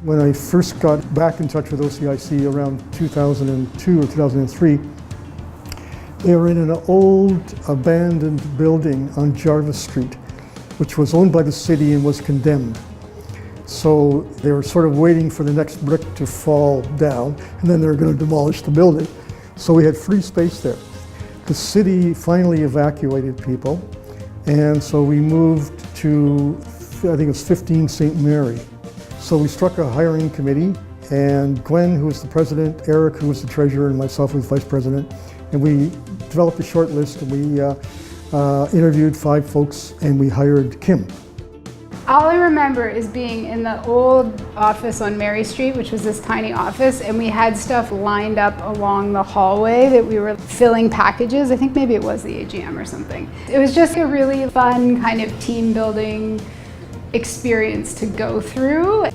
When I first got back in touch with OCIC around 2002 or 2003, they were in an old abandoned building on Jarvis Street, which was owned by the city and was condemned. So they were sort of waiting for the next brick to fall down, and then they were going to demolish the building. So we had free space there. The city finally evacuated people, and so we moved to, I think it was 15 St. Mary. So we struck a hiring committee, and Gwen, who was the president, Eric, who was the treasurer, and myself, who was vice president, and we developed a short list, and we interviewed 5 folks, and we hired Kim. All I remember is being in the old office on Mary Street, which was this tiny office, and we had stuff lined up along the hallway that we were filling packages. I think maybe it was the AGM or something. It was just a really fun kind of team building experience to go through.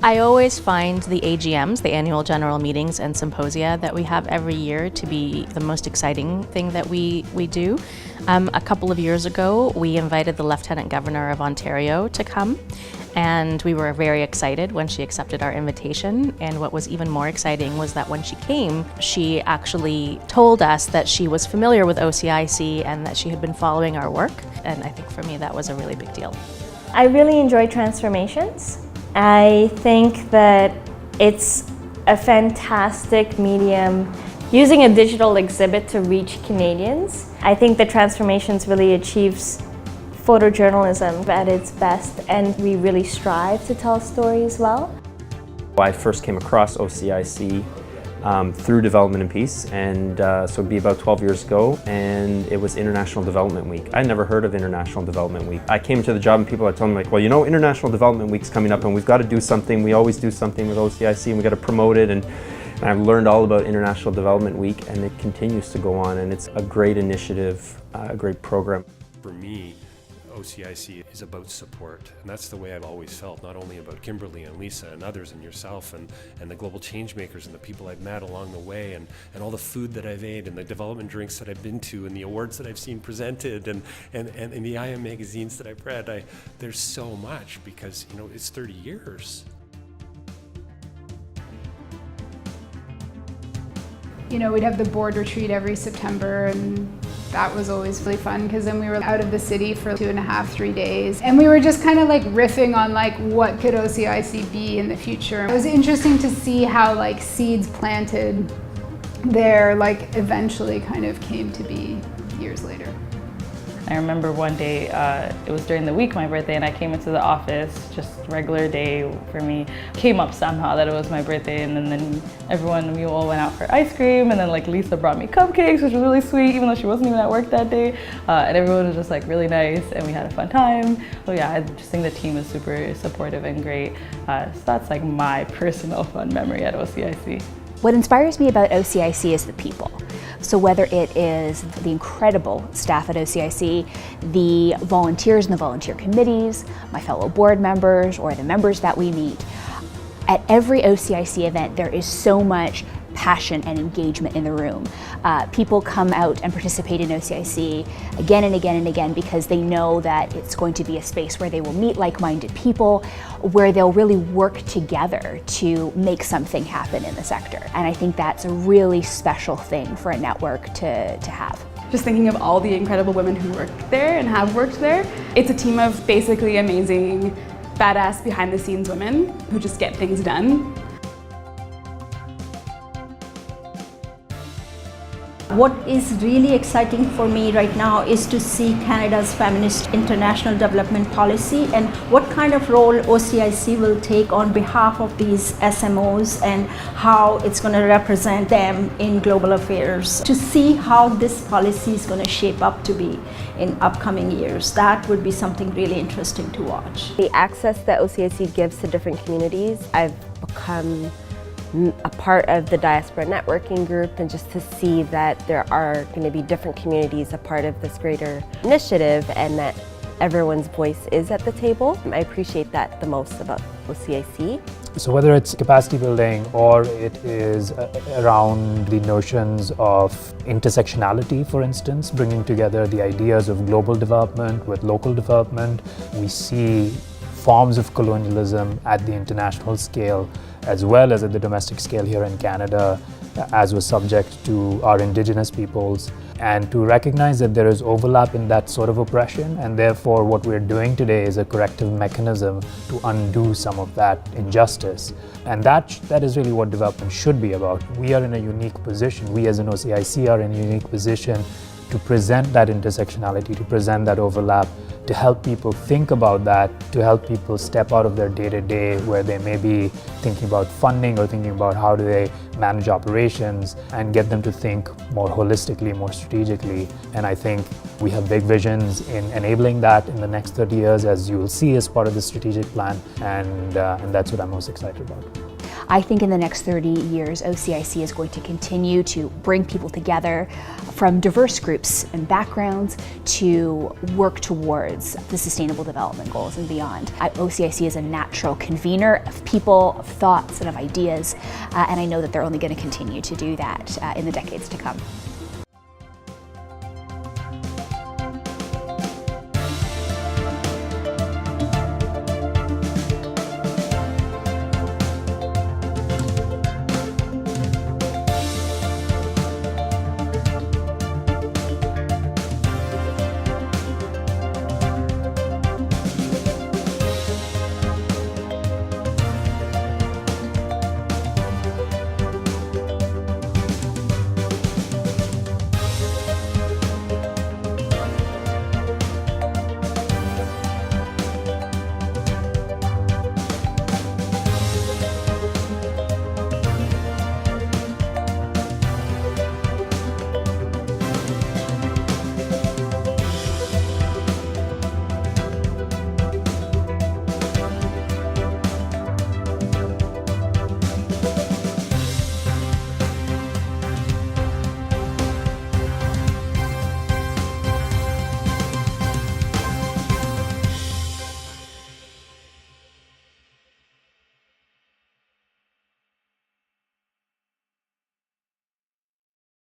I always find the AGMs, the annual general meetings and symposia that we have every year, to be the most exciting thing that we do. A couple of years ago, we invited the Lieutenant Governor of Ontario to come, and we were very excited when she accepted our invitation. And what was even more exciting was that when she came, she actually told us that she was familiar with OCIC and that she had been following our work. And I think for me, that was a really big deal. I really enjoy transformations. I think that it's a fantastic medium using a digital exhibit to reach Canadians. I think the transformations really achieves photojournalism at its best, and we really strive to tell stories well. I first came across OCIC through Development and Peace, and so it'd be about 12 years ago, and it was International Development Week. I'd never heard of International Development Week. I came to the job and people had told me, like, well, you know, International Development Week's coming up and we've got to do something. We always do something with OCIC and we've got to promote it, and I've learned all about International Development Week, and it continues to go on, and it's a great initiative, a great program. For me, OCIC is about support, and that's the way I've always felt, not only about Kimberly and Lisa and others and yourself and the global change makers and the people I've met along the way, and all the food that I've ate and the development drinks that I've been to and the awards that I've seen presented and the IM magazines that I've read. There's so much, because, you know, it's 30 years. You know, we'd have the board retreat every September, and that was always really fun, because then we were out of the city for 2.5, 3 days. And we were just kind of like riffing on like what could OCIC be in the future. It was interesting to see how like seeds planted there like eventually kind of came to be years later. I remember one day, it was during the week, my birthday, and I came into the office, just regular day for me. Came up somehow that it was my birthday, and then we all went out for ice cream, and then like Lisa brought me cupcakes, which was really sweet, even though she wasn't even at work that day. And everyone was just like really nice, and we had a fun time. So yeah, I just think the team is super supportive and great. So that's like my personal fun memory at OCIC. What inspires me about OCIC is the people. So whether it is the incredible staff at OCIC, the volunteers and the volunteer committees, my fellow board members, or the members that we meet, at every OCIC event there is so much passion and engagement in the room. People come out and participate in OCIC again and again and again because they know that it's going to be a space where they will meet like-minded people, where they'll really work together to make something happen in the sector. And I think that's a really special thing for a network to have. Just thinking of all the incredible women who work there and have worked there. It's a team of basically amazing, badass behind-the-scenes women who just get things done. What is really exciting for me right now is to see Canada's feminist international development policy and what kind of role OCIC will take on behalf of these SMOs and how it's going to represent them in global affairs. To see how this policy is going to shape up to be in upcoming years, that would be something really interesting to watch. The access that OCIC gives to different communities, I've become a part of the diaspora networking group, and just to see that there are going to be different communities a part of this greater initiative and that everyone's voice is at the table. I appreciate that the most about OCIC. So whether it's capacity building or it is around the notions of intersectionality, for instance, bringing together the ideas of global development with local development, we see forms of colonialism at the international scale as well as at the domestic scale here in Canada, as was subject to our Indigenous peoples, and to recognize that there is overlap in that sort of oppression, and therefore what we're doing today is a corrective mechanism to undo some of that injustice. And that is really what development should be about. We are in a unique position, we as an OCIC are in a unique position to present that intersectionality, to present that overlap, to help people think about that, to help people step out of their day-to-day where they may be thinking about funding or thinking about how do they manage operations, and get them to think more holistically, more strategically. And I think we have big visions in enabling that in the next 30 years, as you will see as part of the strategic plan, and that's what I'm most excited about. I think in the next 30 years, OCIC is going to continue to bring people together from diverse groups and backgrounds to work towards the Sustainable Development Goals and beyond. OCIC is a natural convener of people, of thoughts, and of ideas, and I know that they're only going to continue to do that in the decades to come.